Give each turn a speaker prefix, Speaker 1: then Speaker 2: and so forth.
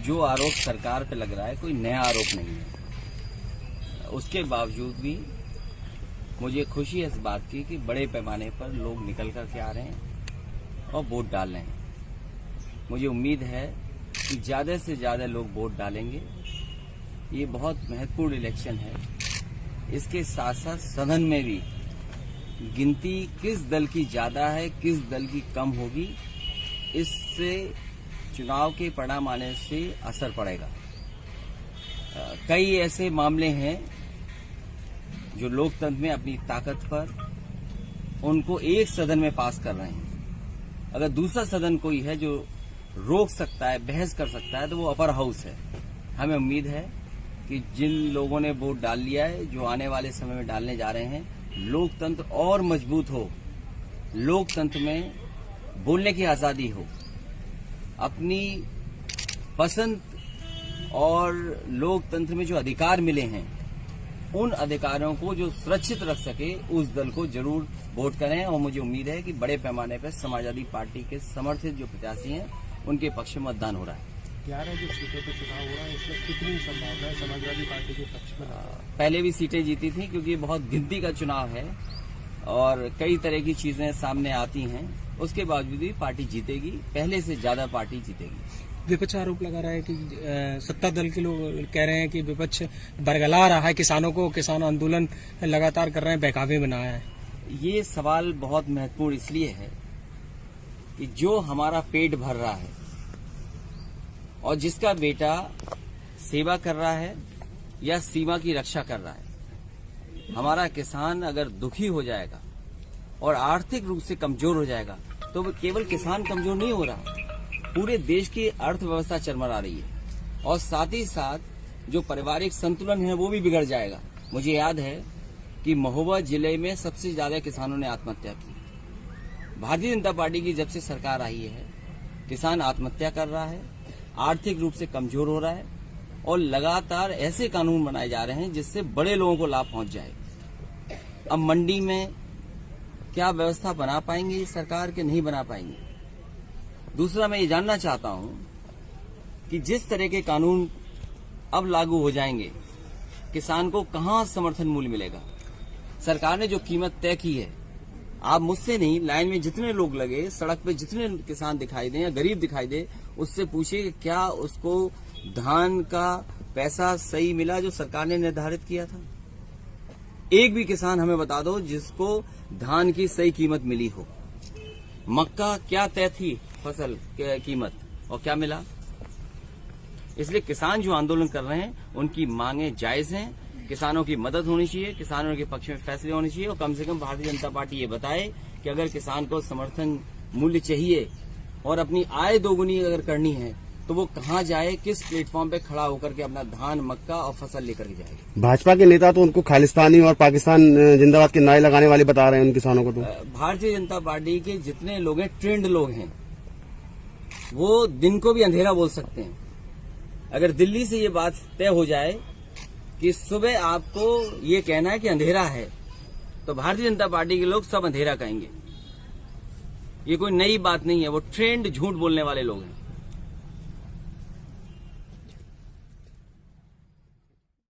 Speaker 1: जो आरोप सरकार पे लग रहा है कोई नया आरोप नहीं है। उसके बावजूद भी मुझे खुशी है इस बात की कि बड़े पैमाने पर लोग निकल कर के आ रहे हैं और वोट डाल रहे हैं। मुझे उम्मीद है कि ज्यादा से ज्यादा लोग वोट डालेंगे। ये बहुत महत्वपूर्ण इलेक्शन है। इसके साथ साथ सदन में भी गिनती किस दल की ज्यादा है, किस दल की कम होगी, इससे चुनाव के परिणाम आने से असर पड़ेगा। कई ऐसे मामले हैं जो लोकतंत्र में अपनी ताकत पर उनको एक सदन में पास कर रहे हैं। अगर दूसरा सदन कोई है जो रोक सकता है, बहस कर सकता है, तो वो अपर हाउस है। हमें उम्मीद है कि जिन लोगों ने वोट डाल लिया है, जो आने वाले समय में डालने जा रहे हैं, लोकतंत्र और मजबूत हो, लोकतंत्र में बोलने की आजादी हो, अपनी पसंद और लोकतंत्र में जो अधिकार मिले हैं उन अधिकारों को जो सुरक्षित रख सके उस दल को जरूर वोट करें। और मुझे उम्मीद है कि बड़े पैमाने पर समाजवादी पार्टी के समर्थित जो प्रत्याशी हैं उनके पक्ष में मतदान हो रहा है।
Speaker 2: 11 जो सीटों पर चुनाव हो रहा है, इसमें कितनी संभावना है समाजवादी पार्टी के पक्ष में?
Speaker 1: पहले भी सीटें जीती थी क्योंकि ये बहुत गिनती का चुनाव है और कई तरह की चीजें सामने आती हैं। उसके बावजूद भी पार्टी जीतेगी, पहले से ज्यादा पार्टी जीतेगी।
Speaker 2: विपक्ष आरोप लगा रहा है कि सत्ता दल के लोग कह रहे हैं कि विपक्ष बरगला रहा है किसानों को, किसान आंदोलन लगातार कर रहे हैं, बहकावे बनाया है।
Speaker 1: ये सवाल बहुत महत्वपूर्ण इसलिए है कि जो हमारा पेट भर रहा है और जिसका बेटा सेवा कर रहा है या सीमा की रक्षा कर रहा है, हमारा किसान अगर दुखी हो जाएगा और आर्थिक रूप से कमजोर हो जाएगा तो केवल किसान कमजोर नहीं हो रहा, पूरे देश की अर्थव्यवस्था चरमरा रही है और साथ ही साथ जो पारिवारिक संतुलन है वो भी बिगड़ जाएगा। मुझे याद है कि महोबा जिले में सबसे ज्यादा किसानों ने आत्महत्या की। भारतीय जनता पार्टी की जब से सरकार आई है, किसान आत्महत्या कर रहा है, आर्थिक रूप से कमजोर हो रहा है और लगातार ऐसे कानून बनाए जा रहे हैं जिससे बड़े लोगों को लाभ पहुंच जाए। अब मंडी में क्या व्यवस्था बना पाएंगे सरकार के? नहीं बना पाएंगे। दूसरा, मैं ये जानना चाहता हूं कि जिस तरह के कानून अब लागू हो जाएंगे, किसान को कहां समर्थन मूल्य मिलेगा? सरकार ने जो कीमत तय की है, आप मुझसे नहीं, लाइन में जितने लोग लगे, सड़क पे जितने किसान दिखाई दें या गरीब दिखाई दे, उससे पूछिए कि क्या उसको धान का पैसा सही मिला जो सरकार ने निर्धारित किया था? एक भी किसान हमें बता दो जिसको धान की सही कीमत मिली हो। मक्का क्या तय थी फसल कीमत और क्या मिला? इसलिए किसान जो आंदोलन कर रहे हैं उनकी मांगे जायज हैं। किसानों की मदद होनी चाहिए, किसानों के पक्ष में फैसले होने चाहिए और कम से कम भारतीय जनता पार्टी ये बताए कि अगर किसान को समर्थन मूल्य चाहिए और अपनी आय दोगुनी अगर करनी है तो वो कहाँ जाए, किस प्लेटफॉर्म पे खड़ा होकर के अपना धान, मक्का और फसल लेकर के जाएगा।
Speaker 3: भाजपा के नेता तो उनको खालिस्तानी और पाकिस्तान जिंदाबाद के नारे लगाने वाले बता रहे हैं उन किसानों को। तो
Speaker 1: भारतीय जनता पार्टी के जितने लोग हैं, ट्रेंड लोग हैं, वो दिन को भी अंधेरा बोल सकते हैं। अगर दिल्ली से ये बात तय हो जाए कि सुबह आपको ये कहना है कि अंधेरा है, तो भारतीय जनता पार्टी के लोग सब अंधेरा कहेंगे। ये कोई नई बात नहीं है, वो ट्रेंड झूठ बोलने वाले लोग हैं।